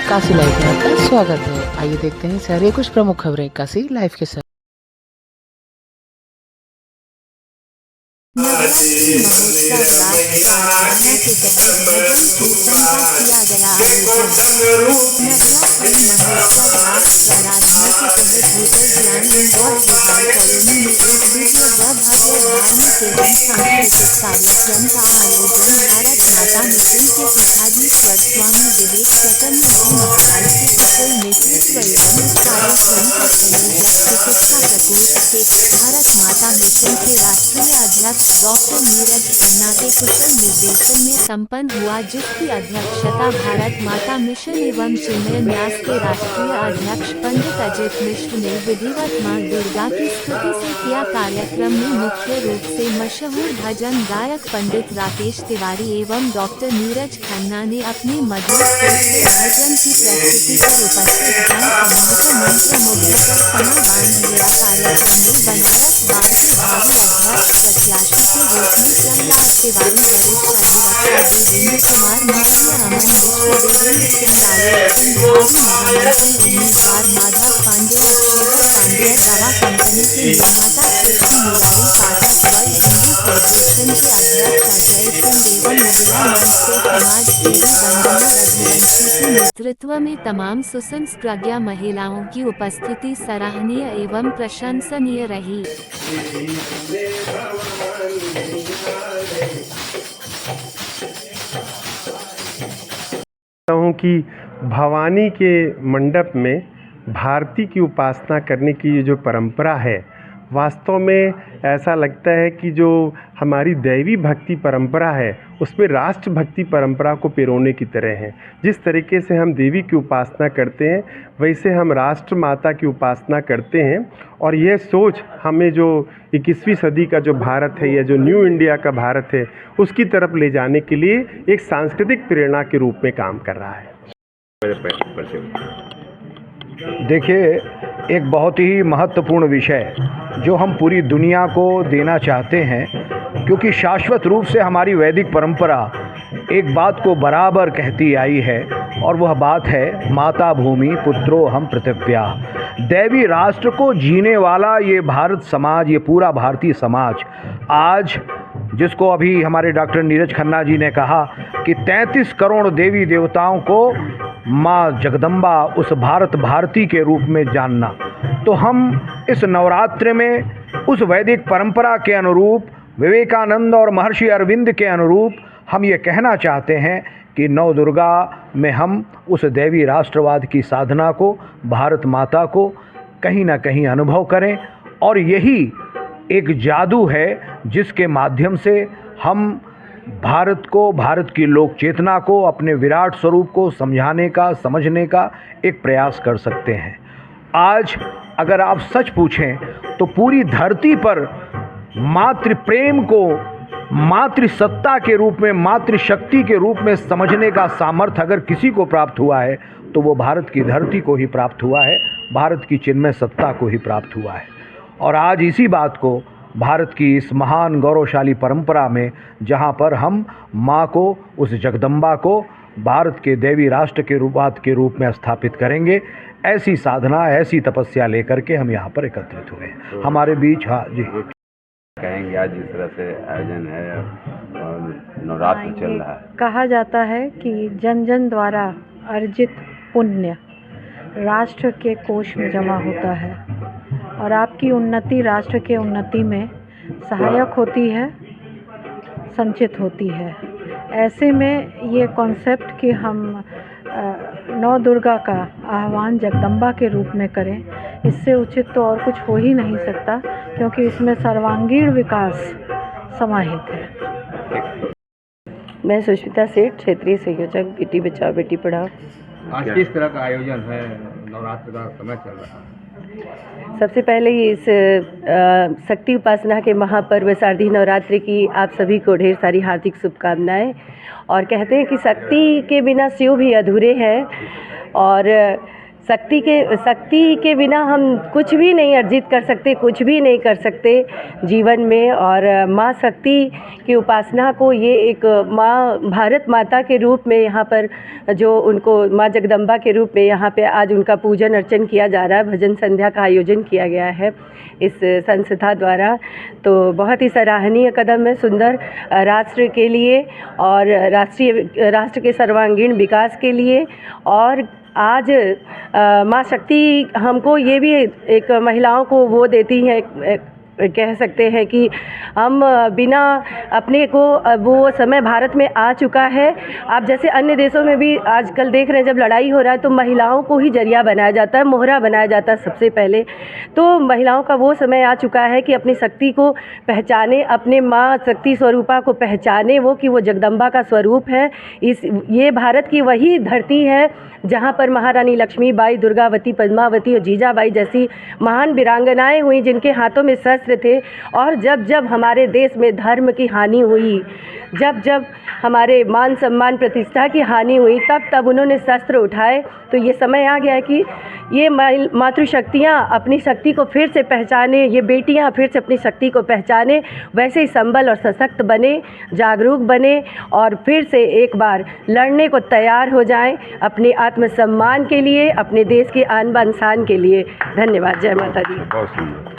Kashi live में आपका स्वागत है। आइए देखते हैं शहर कुछ प्रमुख खबरें काशी लाइव के साथ। नवरात्रि महोत्सव राष्ट्र आराधना के तहत भजन कीर्तन का किया गया आयोजन। नवरात्रि महोत्सव राष्ट्र आराधना के तहत होटल ग्रांड और विहार कॉलोनी में एक दिव्य व भव्य धार्मिक एवं सांस्कृतिक कार्यक्रम का आयोजन भारत माता मिशन के पीठाधीश्वर स्वामी विवेक चैतन्य जी महाराज के कुशल नेतृत्व एवं इस कार्यक्रम का संयोजक चिकित्सा प्रकोष्ठ से भारत माता मिशन के राष्ट्रीय अध्यक्ष डॉक्टर नीरज खन्ना के कुशल निर्देशन में संपन्न हुआ, जिसकी अध्यक्षता भारत माता मिशन एवं चिन्मय न्यास के राष्ट्रीय अध्यक्ष पंडित अजित मिश्र ने विधिवत मां दुर्गा की स्तुति से किया। कार्यक्रम में मुख्य रूप से मशहूर भजन गायक पंडित राकेश तिवारी एवं डॉक्टर नीरज खन्ना ने अपनी मधुर स्वर से भजन की प्रस्तुति कर उपस्थित जन समूह को मंत्र मुग्ध कर समा बांध लिया। कार्यक्रम में बनारस बार के भावी अध्यक्ष प्रत्याशी के रूप में चंद्रलाल तिवारी, वरिष्ठ अधिवक्ता देवेंद्र कुमार मौर्य, अमन मिश्र, देवेंद्र सिंह आलोचन भावी महामंत्री उम्मीदवार माधव पांडे, अक्षय पांडे, दवा कंपनी के निर्माता कृष्ण मुरारी पाठक, वर्ल्ड हिंदू फेडरेशन के अध्यक्ष अजय सिंह एवं महिला मंच से समाज सेवी वंदना रघुवंशी के नेतृत्व में तमाम सुसंस्कृत प्रज्ञा महिलाओं की उपस्थिति सराहनीय एवं प्रशंसनीय रही। हूँ कि भवानी के मंडप में भारती की उपासना करने की ये जो परंपरा है, वास्तव में ऐसा लगता है कि जो हमारी दैवी भक्ति परंपरा है उसमें राष्ट्र भक्ति परंपरा को पिरोने की तरह है। जिस तरीके से हम देवी की उपासना करते हैं वैसे हम राष्ट्र माता की उपासना करते हैं, और यह सोच हमें जो 21वीं सदी का जो भारत है या जो न्यू इंडिया का भारत है उसकी तरफ ले जाने के लिए एक सांस्कृतिक प्रेरणा के रूप में काम कर रहा है। देखिए, एक बहुत ही महत्वपूर्ण विषय जो हम पूरी दुनिया को देना चाहते हैं, क्योंकि शाश्वत रूप से हमारी वैदिक परंपरा एक बात को बराबर कहती आई है, और वह बात है माता भूमि पुत्रो हम पृथिव्या। दैवी राष्ट्र को जीने वाला ये भारत समाज, ये पूरा भारतीय समाज आज, जिसको अभी हमारे डॉक्टर नीरज खन्ना जी ने कहा कि 33 करोड़ देवी देवताओं को माँ जगदम्बा उस भारत भारती के रूप में जानना, तो हम इस नवरात्र में उस वैदिक परंपरा के अनुरूप, विवेकानंद और महर्षि अरविंद के अनुरूप हम ये कहना चाहते हैं कि नव दुर्गा में हम उस दैवी राष्ट्रवाद की साधना को, भारत माता को कहीं ना कहीं अनुभव करें, और यही एक जादू है जिसके माध्यम से हम भारत को, भारत की लोक चेतना को, अपने विराट स्वरूप को समझाने का, समझने का एक प्रयास कर सकते हैं। आज अगर आप सच पूछें तो पूरी धरती पर मातृ प्रेम को मातृ सत्ता के रूप में, मातृ शक्ति के रूप में समझने का सामर्थ्य अगर किसी को प्राप्त हुआ है तो वो भारत की धरती को ही प्राप्त हुआ है, भारत की चिन्मय सत्ता को ही प्राप्त हुआ है। और आज इसी बात को भारत की इस महान गौरवशाली परंपरा में, जहाँ पर हम माँ को, उस जगदम्बा को भारत के देवी राष्ट्र के रूप में स्थापित करेंगे, ऐसी साधना, ऐसी तपस्या लेकर के हम यहाँ पर एकत्रित हुए हैं। हमारे बीच, हाँ जी, कहेंगे आज जिस तरह से आयोजन है और नवरात्र चल रहा है, कहा जाता है कि जन जन द्वारा अर्जित पुण्य राष्ट्र के कोष में जमा होता है, और आपकी उन्नति राष्ट्र के उन्नति में सहायक होती है, संचित होती है। ऐसे में ये कॉन्सेप्ट कि हम नौ दुर्गा का आह्वान जगदम्बा के रूप में करें, इससे उचित तो और कुछ हो ही नहीं सकता, क्योंकि इसमें सर्वांगीण विकास समाहित है। मैं सुष्मिता सेठ, क्षेत्रीय संयोजक बेटी बचाओ बेटी पढ़ाओ। आज किस तरह का आयोजन है, नवरात्र का समय चल रहा है? सबसे पहले इस शक्ति उपासना के महापर्व शारदीय नवरात्रि की आप सभी को ढेर सारी हार्दिक शुभकामनाएं। और कहते हैं कि शक्ति के बिना शिव भी अधूरे हैं, और शक्ति के बिना हम कुछ भी नहीं अर्जित कर सकते, कुछ भी नहीं कर सकते जीवन में। और माँ शक्ति की उपासना को ये एक माँ भारत माता के रूप में यहाँ पर जो उनको माँ जगदम्बा के रूप में यहाँ पे आज उनका पूजन अर्चन किया जा रहा है। भजन संध्या का आयोजन किया गया है इस संस्था द्वारा, तो बहुत ही सराहनीय कदम है, सुंदर राष्ट्र के लिए और राष्ट्र के सर्वांगीण विकास के लिए। और आज माँ शक्ति हमको ये भी एक महिलाओं को वो देती है, कह सकते हैं कि हम बिना अपने को वो समय भारत में आ चुका है। आप जैसे अन्य देशों में भी आजकल देख रहे हैं, जब लड़ाई हो रहा है तो महिलाओं को ही जरिया बनाया जाता है, मोहरा बनाया जाता है सबसे पहले। तो महिलाओं का वो समय आ चुका है कि अपनी शक्ति को पहचाने, अपने माँ शक्ति स्वरूपा को पहचाने, वो कि वो जगदम्बा का स्वरूप है। ये भारत की वही धरती है जहाँ पर महारानी लक्ष्मीबाई, दुर्गावती, पद्मावती और जीजाबाई जैसी महान वीरांगनाएं हुई, जिनके हाथों में शस्त्र थे। और जब जब हमारे देश में धर्म की हानि हुई, जब जब हमारे मान सम्मान प्रतिष्ठा की हानि हुई, तब तब उन्होंने शस्त्र उठाए। तो ये समय आ गया है कि ये मातृशक्तियाँ अपनी शक्ति को फिर से पहचाने, ये बेटियाँ फिर से अपनी शक्ति को पहचाने, वैसे ही संबल और सशक्त बने, जागरूक बने और फिर से एक बार लड़ने को तैयार हो जाएं अपने आत्मसम्मान के लिए, अपने देश के आन बान शान के लिए। धन्यवाद। जय माता दी। बहुत सुंदर।